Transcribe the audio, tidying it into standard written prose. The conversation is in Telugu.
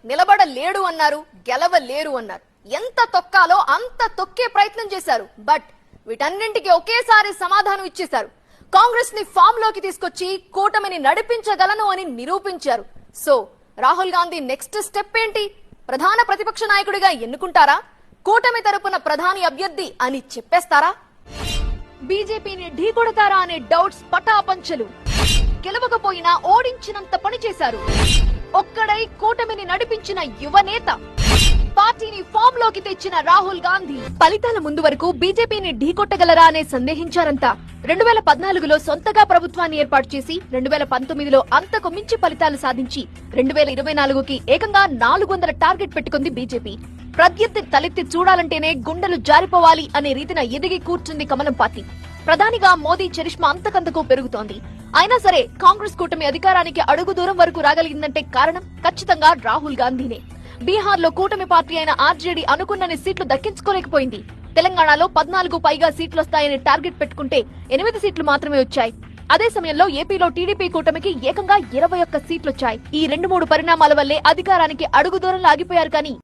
నిలబడలేడు అన్నారు, గెలవలేరు అన్నారు. ఎంత తొక్కాలో అంత తొక్కే ప్రయత్నం చేశారు. బట్ వీటన్నింటికి ఒకేసారి సమాధానం ఇచ్చేశారు. కాంగ్రెస్ ని ఫామ్ లోకి తీసుకొచ్చి కూటమిని నడిపించగలను అని నిరూపించారు. So Rahul Gandhi next step ఏంటి? ప్రధాన ప్రతిపక్ష నాయకుడిగా ఎన్నుకుంటారా? కూటమి తరపున ప్రధాని అభ్యర్థి అని చెప్పేస్తారా? బీజేపీని ఢీకొడతారా అనే డౌట్స్ పటాపంచలు. గెలవకపోయినా ఓడించినంత పని చేశారు. ఒక్కడై కూటమిని నడిపించిన యువనేత, పార్టీని ఫామ్ లోకి తెచ్చిన రాహుల్ గాంధీ. ఫలితాల ముందు వరకు బీజేపీని ఢీకొట్టగలరా అనే సందేహించారంతా. 2014లో సొంతగా ప్రభుత్వాన్ని ఏర్పాటు చేసి 2019లో అంతకు మించి ఫలితాలు సాధించి 2024కి ఏకంగా 400 టార్గెట్ పెట్టుకుంది బీజేపీ. ప్రత్యర్థి తలెత్తి చూడాలంటేనే గుండెలు జారిపోవాలి అనే రీతిన ఎదిగి కూర్చుంది కమలం పార్టీ. ప్రధానిగా మోదీ చరిష్మా అంతకంతకు పెరుగుతోంది. అయినా సరే కాంగ్రెస్ కూటమి అధికారానికి అడుగు దూరం వరకు రాగలిగిందంటే కారణం ఖచ్చితంగా రాహుల్ గాంధీనే. బీహార్ లో కూటమి పార్టీ అయిన ఆర్జేడీ అనుకున్నన్ని సీట్లు దక్కించుకోలేకపోయింది. తెలంగాణలో 14 పైగా సీట్లొస్తాయని టార్గెట్ పెట్టుకుంటే 8 సీట్లు మాత్రమే వచ్చాయి. అదే సమయంలో ఏపీలో టీడీపీ కూటమికి ఏకంగా 21 సీట్లొచ్చాయి. ఈ 2-3 పరిణామాల వల్లే అధికారానికి అడుగు దూరంలో ఆగిపోయారు. కానీ